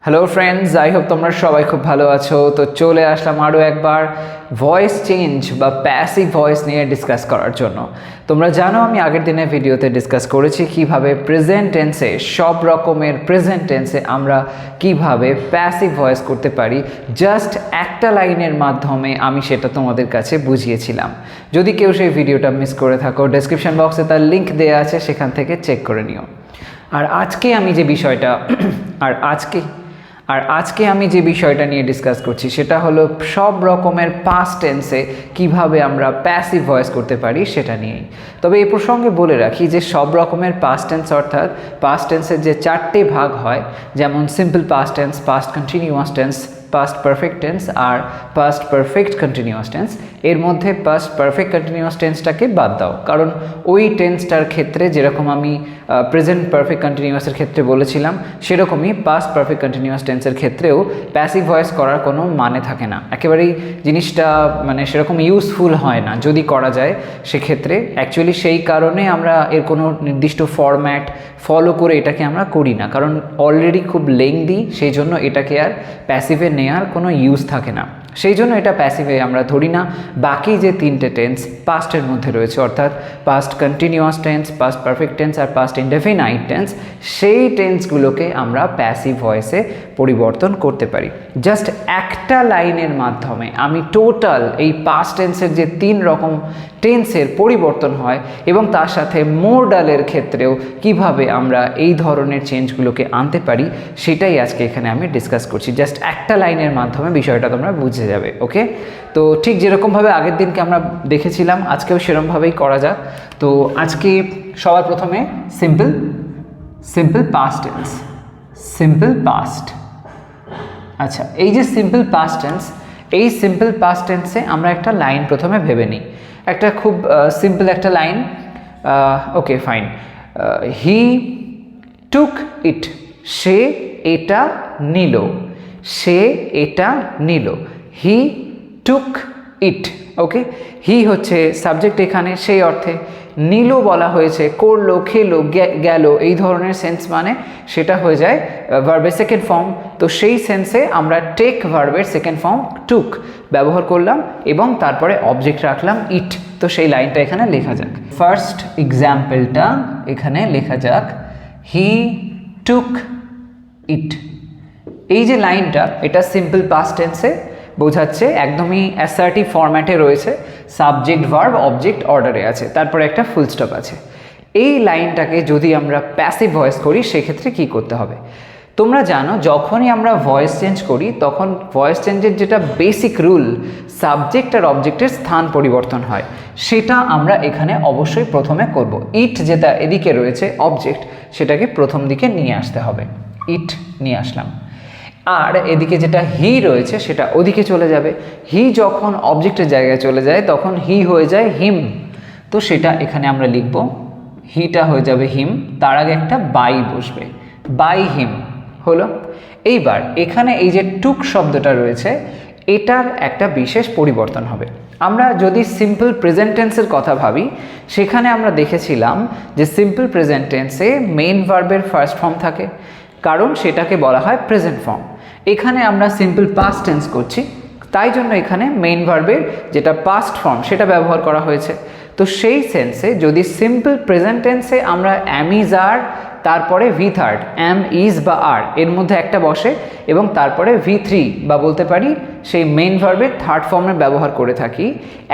Hello friends, I hope তোমরা সবাই খুব ভালো আছো। তো চলে আসলাম আরও একবার ভয়েস চেঞ্জ বা প্যাসিভ ভয়েস নিয়ে ডিসকাস করার জন্য। তোমরা জানো আমি আগের দিনের ভিডিওতে ডিসকাস করেছি কিভাবে প্রেজেন্ট টেন্সে, সব রকমের প্রেজেন্ট টেন্সে আমরা কিভাবে প্যাসিভ ভয়েস করতে পারি। জাস্ট একটা লাইনের মাধ্যমে আমি সেটা তোমাদের কাছে বুঝিয়েছিলাম। যদি কেউ সেই ভিডিওটা মিস করে থাকো, ডেসক্রিপশন বক্সে তার লিঙ্ক দেওয়া আছে, সেখান থেকে চেক করে নিও। আর আজকে আমি যে বিষয়টা নিয়ে ডিসকাস করছি সেটা হলো সব রকমের পাস্ট টেন্সে কিভাবে আমরা প্যাসিভ ভয়েস করতে পারি সেটা নিয়েই। তবে এই প্রসঙ্গে বলে রাখি যে সব রকমের পাস্ট টেন্স অর্থাৎ পাস্ট টেন্সের যে চারটে ভাগ হয়, যেমন simple past tense, past continuous tense, past perfect tense আর পাস্ট পারফেক্ট কন্টিনিউয়াস টেন্স, এর মধ্যে পাস্ট পারফেক্ট কন্টিনিউয়াস টেন্সটাকে বাদ দাও, কারণ ওই টেন্সটার ক্ষেত্রে যেরকম আমি প্রেজেন্ট পারফেক্ট কন্টিনিউয়াসের ক্ষেত্রে বলেছিলাম, সেরকমই পাস্ট পারফেক্ট কন্টিনিউয়াস টেন্সের ক্ষেত্রেও প্যাসিভ ভয়েস করার কোনো মানে থাকে না। একেবারেই জিনিসটা সেরকম ইউজফুল হয় না যদি করা যায় সেক্ষেত্রে। অ্যাকচুয়ালি সেই কারণে আমরা এর কোনো নির্দিষ্ট ফরম্যাট ফলো করে এটাকে আমরা করি না, কারণ অলরেডি খুব লেংদি, সেই জন্য এটাকে আর প্যাসিভে নেওয়ার কোনো ইউজ থাকে না, সেই জন্য এটা প্যাসিভে আমরা ধরি না। বাকি যে তিনটে টেন্স পাস্টের মধ্যে রয়েছে, অর্থাৎ past continuous tense, past perfect tense আর পাস্ট ইনডেফিনাইট টেন্স, সেই টেন্সগুলোকে আমরা প্যাসিভ ভয়েসে পরিবর্তন করতে পারি। জাস্ট একটা লাইনের মাধ্যমে আমি টোটাল এই পাস্ট টেন্সের যে তিন রকম টেন্সের পরিবর্তন হয় এবং তার সাথে মোডালের ক্ষেত্রেও কিভাবে আমরা এই ধরনের চেঞ্জগুলোকে আনতে পারি, সেটাই আজকে এখানে আমি ডিসকাস করছি। জাস্ট একটা লাইনের মাধ্যমে বিষয়টা তোমরা বুঝে যাবে। ওকে, তো ঠিক যেরকমভাবে আগের দিনকে আমরা দেখেছিলাম আজকেও সেরকমভাবেই করা যাক। তো আজকে সবার প্রথমে simple past tense, simple past. আচ্ছা, এই যে সিম্পল পাস্ট টেন্স, এই সিম্পল পাস্ট টেন্সে আমরা একটা লাইন প্রথমে ভেবে নিই, একটা খুব সিম্পল একটা লাইন। ওকে ফাইন, হি টুক ইট, সে এটা নিল, সে এটা নিল, হি টুক ইট। ওকে, হি হচ্ছে সাবজেক্ট এখানে, সেই অর্থে নিল বলা হয়েছে, করলো, খেলো, গেল, এই ধরনের সেন্স মানে সেটা হয়ে যায় ভার্বের সেকেন্ড ফর্ম। তো সেই সেন্সে আমরা টেক ভার্বের সেকেন্ড ফর্ম টুক ব্যবহার করলাম এবং তারপরে অবজেক্ট রাখলাম ইট। তো সেই লাইনটা এখানে লেখা যাক। ফার্স্ট এক্সাম্পলটা এখানে লেখা যাক, হি টুক ইট। এই যে লাইনটা, এটা সিম্পল পাস্ট টেন্সে বোঝাচ্ছে, একদমই অ্যাসার্টিভ ফরম্যাটে রয়েছে, সাবজেক্ট ভার্ব অবজেক্ট অর্ডারে আছে, তারপরে একটা ফুল স্টপ আছে। এই লাইনটাকে যদি আমরা প্যাসিভ ভয়েস করি সেক্ষেত্রে কি করতে হবে? তোমরা জানো যখনই আমরা ভয়েস চেঞ্জ করি তখন ভয়েস চেঞ্জের যেটা বেসিক রুল, সাবজেক্ট আর অবজেক্টের স্থান পরিবর্তন হয়, সেটা আমরা এখানে অবশ্যই প্রথমে করব। ইট যেটা এদিকে রয়েছে অবজেক্ট, সেটাকে প্রথম দিকে নিয়ে আসতে হবে, ইট নিয়ে আসলাম। আর এদিকে যেটা হি রয়েছে সেটা ওদিকে চলে যাবে। হি যখন অবজেক্টের জায়গায় চলে যায় তখন হি হয়ে যায় হিম। তো সেটা এখানে আমরা লিখব, হিটা হয়ে যাবে হিম, তার আগে একটা বাই বসবে, বাই হিম হলো। এইবার এখানে এই যে টুক শব্দটা রয়েছে, এটার একটা বিশেষ পরিবর্তন হবে। আমরা যদি সিম্পল প্রেজেন্ট টেন্সের কথা ভাবি, সেখানে আমরা দেখেছিলাম যে সিম্পল প্রেজেন্ট টেন্সে মেইন ভার্বের ফার্স্ট ফর্ম থাকে, কারণ সেটাকে বলা হয় প্রেজেন্ট ফর্ম। এখানে আমরা সিম্পল পাস্ট টেন্স করছি, তাই জন্য এখানে মেইন ভার্বের যেটা পাস্ট ফর্ম সেটা ব্যবহার করা হয়েছে। তো সেই সেন্সে যদি সিম্পল প্রেজেন্ট টেন্সে আমরা অ্যাম ইজ আর, তারপরে ভি থার্ড, অ্যাম ইজ বা আর এর মধ্যে একটা বসে এবং তারপরে ভি থ্রি বা বলতে পারি সেই মেইন ভার্বের থার্ড ফর্মের ব্যবহার করে থাকি,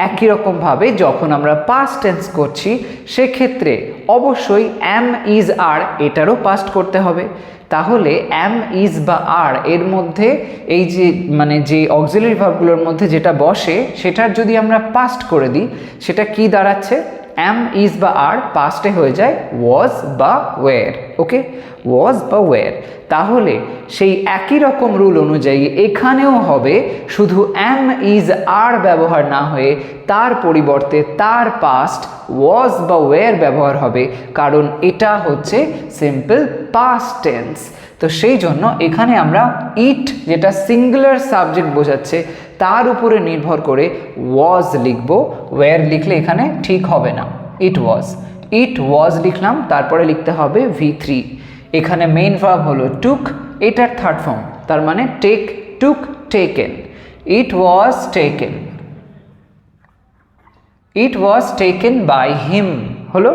একই রকমভাবে যখন আমরা পাস্ট টেন্স করছি সেক্ষেত্রে অবশ্যই অ্যাম ইজ আর এটারও পাস্ট করতে হবে। তাহলে অ্যাম ইজ বা আর এর মধ্যে এই যে যে অক্সিলারি ভার্বগুলোর মধ্যে যেটা বসে সেটার যদি আমরা পাস্ট করে দিই, সেটা কি দাঁড়াচ্ছে? অ্যাম ইজ বা আর পাস্টে হয়ে যায় ওয়াজ বা ওয়ের। ওকে, ওয়াজ বা ওয়ের। তাহলে সেই একই রকম রুল অনুযায়ী এখানেও হবে, শুধু অ্যাম ইজ আর ব্যবহার না হয়ে তার পরিবর্তে তার পাস্ট ওয়াজ বা ওয়ের ব্যবহার হবে, কারণ এটা হচ্ছে সিম্পল পাস্ট টেন্স। তো সেই জন্য এখানে আমরা ইট যেটা সিঙ্গুলার সাবজেক্ট বোঝাচ্ছে তার উপরে নির্ভর করে ওয়াজ লিখব, ওয়্যার লিখলে এখানে ঠিক হবে না। ইট ওয়াজ লিখলাম, তারপরে লিখতে হবে ভি থ্রি। এখানে মেইন ভার্ব হলো টুক, এটার থার্ড ফর্ম তার মানে take, took, taken. It was taken, it was taken by him হলো।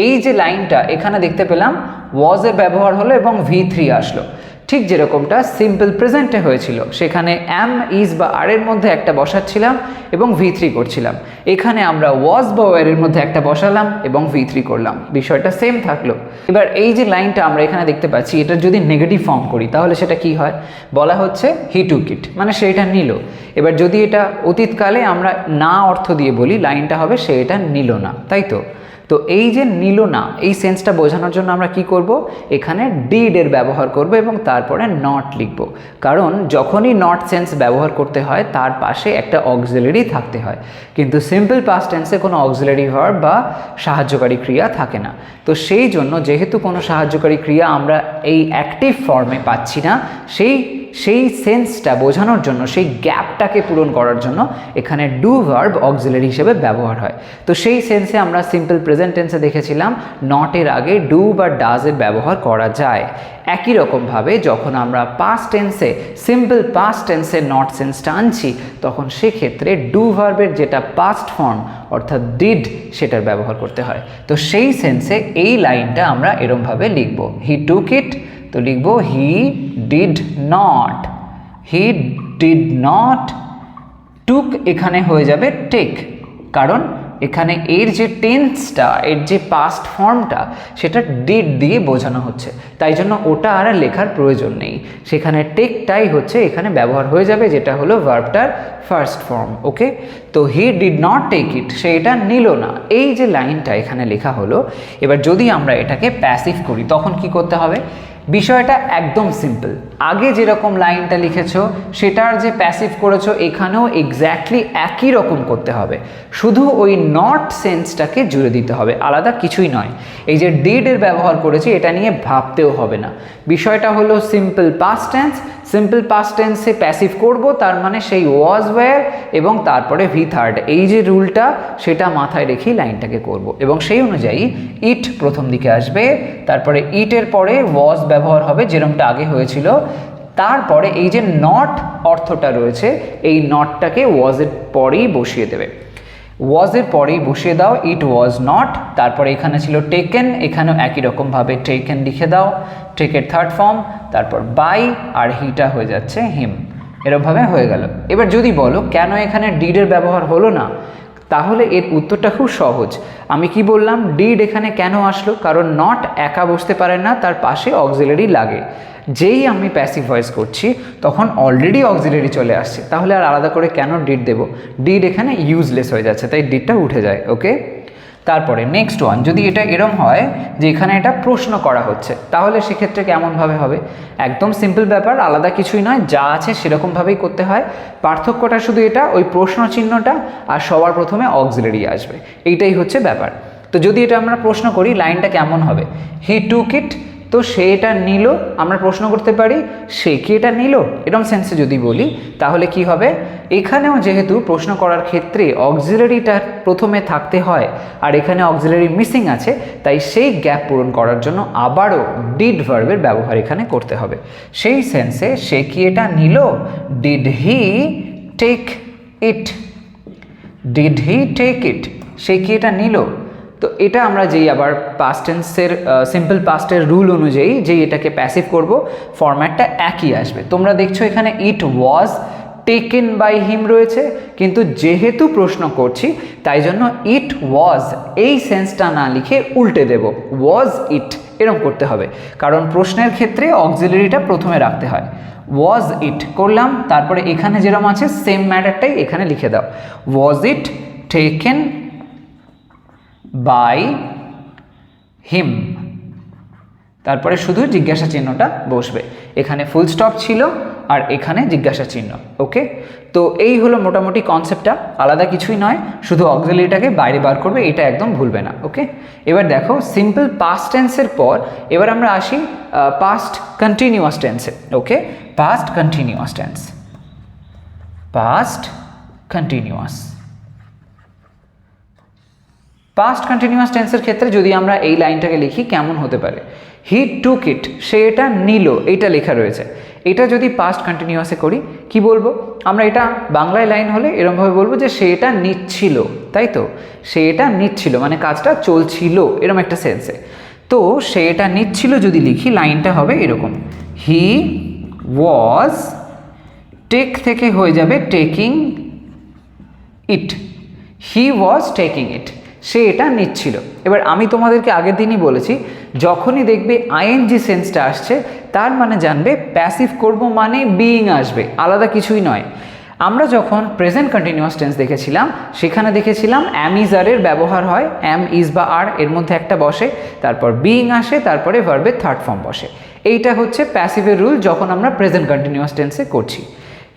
এই যে লাইনটা এখানে দেখতে পেলাম ওয়াজের ব্যবহার হলো এবং V3 আসলো, ঠিক যেরকমটা সিম্পল প্রেজেন্টে হয়েছিল। সেখানে অ্যাম, ইজ বা আর এর মধ্যে একটা বসাচ্ছিলাম এবং V3 করছিলাম। এখানে আমরা ওয়াজ বা ওয়ার এর মধ্যে একটা বসালাম এবং V3 করলাম, বিষয়টা সেম থাকলো। এবার এই যে লাইনটা আমরা এখানে দেখতে পাচ্ছি, এটা যদি নেগেটিভ ফর্ম করি তাহলে সেটা কি হয়? বলা হচ্ছে হি টুক ইট, মানে সে এটা নিল। এবার যদি এটা অতীতকালে আমরা না অর্থ দিয়ে বলি, লাইনটা হবে সে এটা নিল না, তাই তো? তো এই যে নিল না, এই সেন্সটা বোঝানোর জন্য আমরা কি করব? এখানে ডিড এর ব্যবহার করব এবং তারপরে নট লিখব। কারণ যখনই নট সেন্স ব্যবহার করতে হয় তার পাশে একটা অক্সিলারি থাকতে হয়, কিন্তু সিম্পল পাস্ট টেন্সে কোনো অক্সিলারি ভার্ব বা সাহায্যকারী ক্রিয়া থাকে না। তো সেই জন্য যেহেতু কোনো সাহায্যকারী ক্রিয়া আমরা এই অ্যাক্টিভ ফর্মে পাচ্ছি না, সেই সেন্সটা বোঝানোর জন্য, সেই গ্যাপটাকে পূরণ করার জন্য এখানে ডু ভার্ব অক্সিলারি হিসেবে ব্যবহার হয়। তো সেই সেন্সে আমরা সিম্পল প্রেজেন্ট টেন্সে দেখেছিলাম নটের আগে ডু বা ডাজের ব্যবহার করা যায়। একই রকমভাবে যখন আমরা পাস্ট টেন্সে সিম্পল পাস্ট টেন্সে নট সেন্সটা আনছি, তখন সেক্ষেত্রে ডু ভার্বের যেটা পাস্ট ফর্ম অর্থাৎ ডিড, সেটার ব্যবহার করতে হয়। তো সেই সেন্সে এই লাইনটা আমরা এরমভাবে লিখব, হি টুক ইট। তো লিখব he did not, he did not. Took এখানে হয়ে যাবে টেক, কারণ এখানে এর যে টেন্সটা, এর যে পাস্ট ফর্মটা, সেটা ডিড দিয়ে বোঝানো হচ্ছে, তাই জন্য ওটা আর লেখার প্রয়োজন নেই। সেখানে টেকটাই হচ্ছে এখানে ব্যবহার হয়ে যাবে, যেটা হলো ভার্বটার ফার্স্ট ফর্ম। ওকে, তো he did not take it, সে এটা নিল না। এই যে লাইনটা এখানে লেখা হলো, এবার যদি আমরা এটাকে প্যাসিভ করি তখন কি করতে হবে? বিষয়টা একদম সিম্পল। আগে যেরকম লাইনটা লিখেছো সেটার যে প্যাসিভ করেছো, এখানেও এক্স্যাক্টলি একই রকম করতে হবে, শুধু ওই নট সেন্সটাকে জুড়ে দিতে হবে, আলাদা কিছুই নয়। এই যে ডিড এর ব্যবহার করেছি এটা নিয়ে ভাবতেও হবে না। বিষয়টা হলো simple past tense, simple past টেন্সে প্যাসিভ করব, তার মানে সেই ওয়াজ ওয়্যার এবং তারপরে V3, এই যে রুলটা সেটা মাথায় রেখেই লাইনটাকে করব এবং সেই অনুযায়ী ইট প্রথম দিকে আসবে, তারপরে ইটের পরে ওয়াজ ব্যবহার হবে যেরকমটা আগে হয়েছিল, তারপরে এই যে নট অর্থটা রয়েছে এই নটটাকে ওয়াজের পরেই বসিয়ে দেবে। ওয়াজের পরেই বসিয়ে দাও ইট ওয়াজ নট। তারপরে এখানে ছিল টেকেন, এখানেও একই রকমভাবে টেকেন লিখে দাও, টেকের থার্ড ফর্ম, তারপর বাই, আর হিটা হয়ে যাচ্ছে হিম। এরকমভাবে হয়ে গেল। এবার যদি বলো কেন এখানে ডিডের ব্যবহার হলো না, তাহলে এর উত্তরটা খুব সহজ। আমি কি বললাম, ডিড এখানে কেন আসলো? কারণ নট একা বসতে পারে না, তার পাশে অক্সিলারি লাগে। যেই আমি প্যাসিভ ভয়েস করছি তখন অলরেডি অক্সিলারি চলে আসছে, তাহলে আর আলাদা করে কেন ডিড দেব? ডিড এখানে ইউজলেস হয়ে যাচ্ছে, তাই ডিডটা উঠে যায়। ওকে, তারপরে নেক্সট ওয়ান, যদি এটা এরম হয় যে এখানে এটা প্রশ্ন করা হচ্ছে, তাহলে সেক্ষেত্রে কেমনভাবে হবে? একদম সিম্পল ব্যাপার, আলাদা কিছুই নয়, যা আছে সেরকমভাবেই করতে হয়। পার্থক্যটা শুধু এটা, ওই প্রশ্ন চিহ্নটা আর সবার প্রথমে অক্সিলারি আসবে, এইটাই হচ্ছে ব্যাপার। তো যদি এটা আমরা প্রশ্ন করি, লাইনটা কেমন হবে? হি টুক ইট, তো সে এটা নিল। আমরা প্রশ্ন করতে পারি সে কি এটা নিল, এরকম সেন্সে যদি বলি তাহলে কি হবে? এখানেও যেহেতু প্রশ্ন করার ক্ষেত্রে অক্সিলারিটা প্রথমে থাকতে হয় আর এখানে অক্সিলারি মিসিং আছে, তাই সেই গ্যাপ পূরণ করার জন্য আবারও ডিড ভার্বের ব্যবহার এখানে করতে হবে। সেই সেন্সে সে কি এটা নিল? Did he take it, did he take it, সে কি এটা নিল? তো এটা আমরা যেই আবার পাস্ট টেন্সের সিম্পল পাস্টের রুল অনুযায়ী যেই এটাকে প্যাসিভ করব, ফরম্যাটটা একই আসবে। তোমরা দেখছো এখানে ইট ওয়াজ টেকেন বাই হিম রয়েছে, কিন্তু যেহেতু প্রশ্ন করছি তাই জন্য ইট ওয়াজ এই সেন্সটা না লিখে উল্টে দেব, ওয়াজ ইট এরকম করতে হবে। কারণ প্রশ্নের ক্ষেত্রে অক্সিলারিটা প্রথমে রাখতে হয়। ওয়াজ ইট করলাম, তারপরে এখানে যেরকম আছে সেম ম্যাটারটাই এখানে লিখে দাও, ওয়াজ ইট টেকেন বাই হিম, তারপরে শুধু জিজ্ঞাসা চিহ্নটা বসবে। এখানে ফুল স্টপ ছিল আর এখানে জিজ্ঞাসা চিহ্ন। ওকে, তো এই হলো মোটামুটি কনসেপ্টটা, আলাদা কিছুই নয়, শুধু অক্সিলারিটাকে বাইরে বার করবে, এটা একদম ভুলবে না। ওকে, এবার দেখো সিম্পল পাস্ট টেন্সের পর এবার আমরা আসি পাস্ট কন্টিনিউয়াস টেন্সে। Okay, past continuous tense, past continuous. Past continuous টেন্সের ক্ষেত্রে যদি আমরা এই লাইনটাকে লিখি কেমন হতে পারে? হি টুক ইট, সে এটা নিল, এইটা লেখা রয়েছে। এটা যদি পাস্ট কন্টিনিউয়াসে করি কি বলবো আমরা, এটা বাংলায় লাইন হলে এরকমভাবে বলবো যে সে এটা নিচ্ছিল, তাই তো, সে এটা নিচ্ছিল মানে কাজটা চলছিল এরকম একটা সেন্সে। তো সে এটা নিচ্ছিল যদি লিখি লাইনটা হবে এরকম, হি ওয়াজ, টেক থেকে হয়ে যাবে টেকিং ইট, হি ওয়াজ টেকিং ইট, সে এটা নিচ্ছিল। এবার আমি তোমাদেরকে আগের দিনই বলেছি যখনই দেখবে আইএনজি সেন্সটা আসছে তার মানে জানবে প্যাসিভ করব মানে বিইং আসবে, আলাদা কিছুই নয়। আমরা যখন প্রেজেন্ট কন্টিনিউয়াস টেন্স দেখেছিলাম সেখানে দেখেছিলাম অ্যাম ইজ আরের ব্যবহার হয়, অ্যাম ইজ বা আর এর মধ্যে একটা বসে, তারপর বিইং আসে, তারপরে ভার্বের থার্ড ফর্ম বসে। এইটা হচ্ছে প্যাসিভের রুল যখন আমরা প্রেজেন্ট কন্টিনিউয়াস টেন্সে করছি।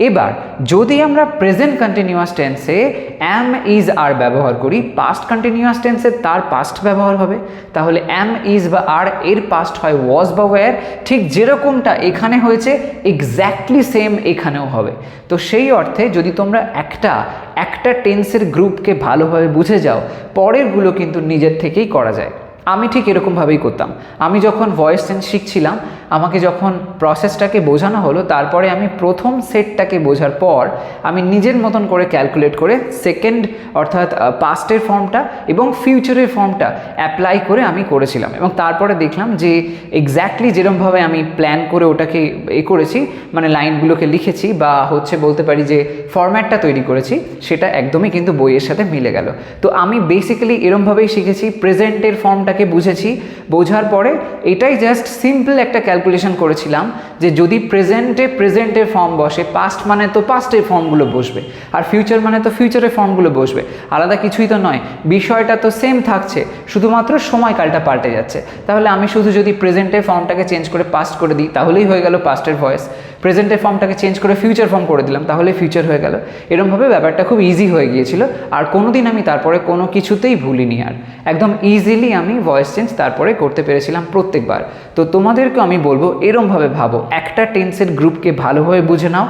এবার যদি আমরা প্রেজেন্ট কন্টিনিউয়াস টেন্সে অ্যাম ইজ আর ব্যবহার করি, পাস্ট কন্টিনিউয়াস টেন্সে তার পাস্ট ব্যবহার হবে, তাহলে অ্যাম ইজ বা আর এর পাস্ট হয় ওয়াজ বা ওয়্যার, ঠিক যেরকমটা এখানে হয়েছে এক্স্যাক্টলি সেম এখানেও হবে। তো সেই অর্থে যদি তোমরা একটা টেন্সের গ্রুপকে ভালোভাবে বুঝে যাও পরেরগুলো কিন্তু নিজের থেকেই করা যায়। আমি ঠিক এরকমভাবেই করতাম। আমি যখন ভয়েস চেঞ্জ শিখছিলাম আমাকে যখন প্রসেসটাকে বোঝানো হলো তারপরে আমি প্রথম সেটটাকে বোঝার পর আমি নিজের মতন করে ক্যালকুলেট করে সেকেন্ড অর্থাৎ পাস্টের ফর্মটা এবং ফিউচারের ফর্মটা অ্যাপ্লাই করে আমি করেছিলাম, এবং তারপরে দেখলাম যে এক্স্যাক্টলি যেরকমভাবে আমি প্ল্যান করে ওটাকে করেছি মানে লাইনগুলোকে লিখেছি বা হচ্ছে বলতে পারি যে ফরম্যাটটা তৈরি করেছি সেটা একদমই কিন্তু বইয়ের সাথে মিলে গেল। তো আমি বেসিক্যালি এরমভাবেই শিখেছি, প্রেজেন্টের ফর্মটাকে বুঝেছি, বোঝার পরে এটাই জাস্ট সিম্পল একটা ক্যালকুলেশন করেছিলাম যে যদি প্রেজেন্টের ফর্ম বসে পাস্ট মানে তো পাস্টের ফর্মগুলো বসবে, আর ফিউচার মানে তো ফিউচারের ফর্মগুলো বসবে, আলাদা কিছুই তো নয়, বিষয়টা তো সেম থাকছে, শুধুমাত্র সময়কালটা পাল্টে যাচ্ছে। তাহলে আমি শুধু যদি প্রেজেন্টের ফর্মটাকে চেঞ্জ করে পাস্ট করে দিই তাহলেই হয়ে গেল পাস্টের ভয়েস, প্রেজেন্টের ফর্মটাকে চেঞ্জ করে ফিউচার ফর্ম করে দিলাম তাহলে ফিউচার হয়ে গেল। এরকমভাবে ব্যাপারটা খুব ইজি হয়ে গিয়েছিল, আর কোনোদিন আমি তারপরে কোনো কিছুতেই ভুলিনি, আর একদম ইজিলি আমি ভয়েস চেঞ্জ তারপরে করতে পেরেছিলাম প্রত্যেকবার। তো তোমাদেরকেও আমি বলবো এরমভাবে ভাবো, একটা টেন্সের গ্রুপকে ভালোভাবে বুঝে নাও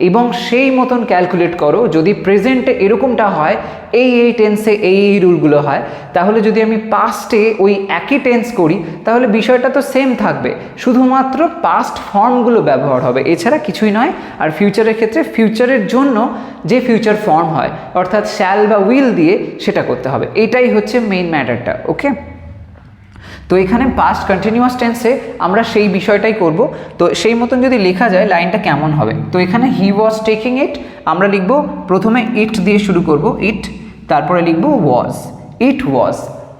এবং সেই মতন ক্যালকুলেট করো যদি প্রেজেন্টে এরকমটা হয় এই টেন্সে এই রুলগুলো হয়, তাহলে যদি আমি পাস্টে ওই একই টেন্স করি তাহলে বিষয়টা তো সেম থাকবে, শুধুমাত্র পাস্ট ফর্মগুলো ব্যবহার হবে, এছাড়া কিছুই নয়। আর ফিউচারের ক্ষেত্রে ফিউচারের জন্য যে ফিউচার ফর্ম হয় অর্থাৎ শ্যাল বা উইল দিয়ে সেটা করতে হবে, এটাই হচ্ছে মেইন ম্যাটারটা। ওকে, তো এখানে পাস্ট কন্টিনিউয়াস টেন্সে আমরা সেই বিষয়টাই করব। তো সেই মতন যদি লেখা যায় লাইনটা কেমন হবে, তো এখানে হি ওয়াজ টেকিং ইট আমরা লিখব প্রথমে ইট দিয়ে শুরু করব, ইট, তারপরে লিখব ওয়াজ, ইট ওয়াজ,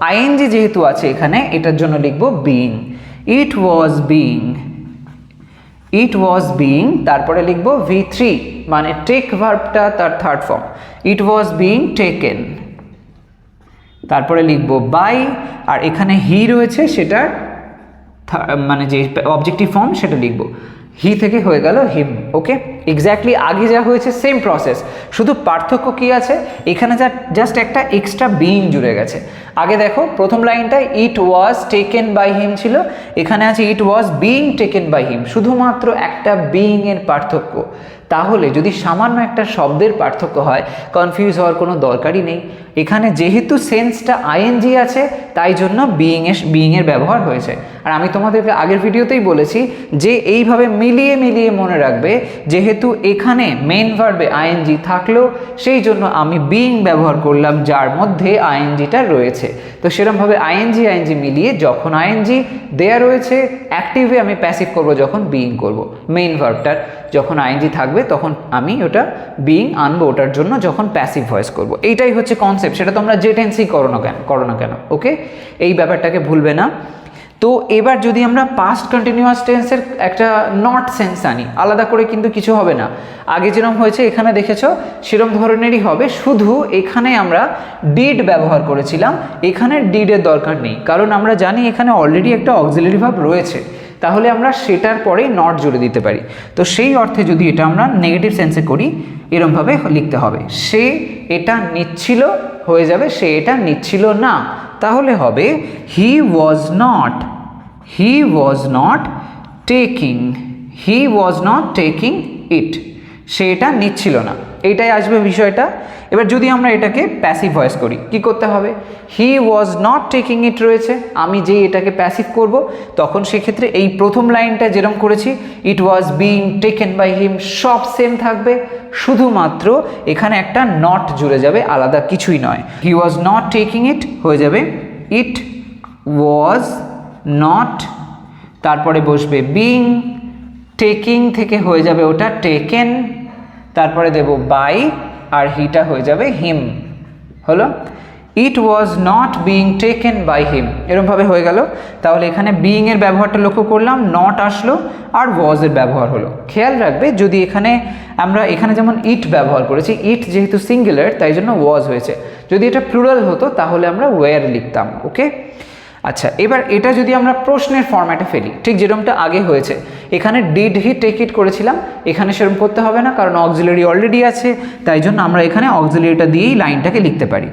আইএনজি যেহেতু আছে এখানে এটার জন্য লিখব বিইং, ইট ওয়াজ বিইং, ইট ওয়াজ বিইং, তারপরে লিখব V3 মানে টেক ভার্বটা তার থার্ড ফর্ম, ইট ওয়াজ বিইং টেকেন, তারপরে লিখব বাই, আর এখানে হি রয়েছে সেটার মানে যে অবজেক্টিভ ফর্ম সেটা লিখব, হি থেকে হয়ে গেল হিম। ওকে, এক্স্যাক্টলি আগে যা হয়েছে সেম প্রসেস, শুধু পার্থক্য কি আছে এখানে জাস্ট একটা এক্সট্রা বিইং জুড়ে গেছে। আগে দেখো প্রথম লাইনটায় ইট ওয়াজ টেকেন বাই হিম ছিল, এখানে আছে ইট ওয়াজ বিইং টেকেন বাই হিম, শুধুমাত্র একটা বিইং এর পার্থক্য। তাহলে যদি সামান্য একটা শব্দের পার্থক্য হয় কনফিউজ হওয়ার কোনো দরকারই নেই, এখানে যেহেতু সেন্সটা আইএনজি আছে তাই জন্য বিইংয়ের ব্যবহার হয়েছে। আর আমি তোমাদেরকে আগের ভিডিওতেই বলেছি যে এইভাবে মিলিয়ে মিলিয়ে মনে রাখবে, যেহেতু এখানে মেইন ভার্বে আইএনজি থাকলো সেই জন্য আমি বিইং ব্যবহার করলাম যার মধ্যে আইএনজিটা রয়েছে। তো সেরকমভাবে আইএনজি মিলিয়ে যখন আইএনজি দেয়া রয়েছে অ্যাক্টিভে আমি প্যাসিভ করব যখন বিইং করব, মেইন ভার্বটার যখন আইএনজি থাকবে তখন আমি ওটা বিইং আনবো ওটার জন্য যখন প্যাসিভ ভয়েস করব। এইটাই হচ্ছে কনসেপ্ট, সেটা তোমরা যে টেন্সেই করো না কেন। ওকে, এই ব্যাপারটাকে ভুলবে না। তো এবার যদি আমরা পাস্ট কন্টিনিউয়াস টেন্সের একটা নট সেন্স আনি, আলাদা করে কিন্তু কিছু হবে না, আগে যেরকম হয়েছে এখানে দেখেছো সেরকম ধরনেরই হবে, শুধু এখানে আমরা ডিড ব্যবহার করেছিলাম, এখানে ডিডের দরকার নেই কারণ আমরা জানি এখানে অলরেডি একটা অক্সিলারি ভার্ব রয়েছে, তাহলে আমরা সেটার পরেই নট জুড়ে দিতে পারি। তো সেই অর্থে যদি এটা আমরা নেগেটিভ সেন্সে করি এরমভাবে লিখতে হবে, সে এটা নিচ্ছিল হয়ে যাবে সে এটা নিচ্ছিল না, তাহলে হবে হি ওয়াজ নট টেকিং ইট, সে এটা নিচ্ছিল না। এইটাই আসবে বিষয়টা। এবার যদি আমরা এটাকে প্যাসিভ ভয়েস করি, কি করতে হবে? হি ওয়াজ নট টেকিং ইট রয়েছে, আমি যেই এটাকে প্যাসিভ করব তখন সেক্ষেত্রে এই প্রথম লাইনটা যেরকম করেছি, it was being taken by him, সব সেম থাকবে, শুধুমাত্র এখানে একটা নট জুড়ে যাবে, আলাদা কিছুই নয়। হি ওয়াজ নট টেকিং ইট হয়ে যাবে ইট ওয়াজ নট, তারপরে বসবে বিং, টেকিং থেকে হয়ে যাবে ওটা টেকেন, তারপরে দেব বাই, আর হিটা হয়ে যাবে হিম। হলো it was not being taken by him, এরকমভাবে হয়ে গেল। তাহলে এখানে বিং এর ব্যবহারটা লক্ষ্য করলাম, নট আসলো আর ওয়াজ এর ব্যবহার হলো। খেয়াল রাখবে যদি আমরা এখানে যেমন ইট ব্যবহার করেছি, ইট যেহেতু সিঙ্গুলার তাই জন্য ওয়াজ হয়েছে, যদি এটা প্লুরাল হতো তাহলে আমরা ওয়্যার লিখতাম। ওকে, আচ্ছা, এবার এটা যদি আমরা প্রশ্নের ফরম্যাটে ফেলি, ঠিক যেরকমটা আগে হয়েছে, এখানে ডিড হি টেক ইট করেছিলাম, এখানে সেরকম করতে হবে না কারণ অক্সিলারি অলরেডি আছে, তাই জন্য আমরা এখানে অক্সিলারিটা দিয়েই লাইনটাকে লিখতে পারি।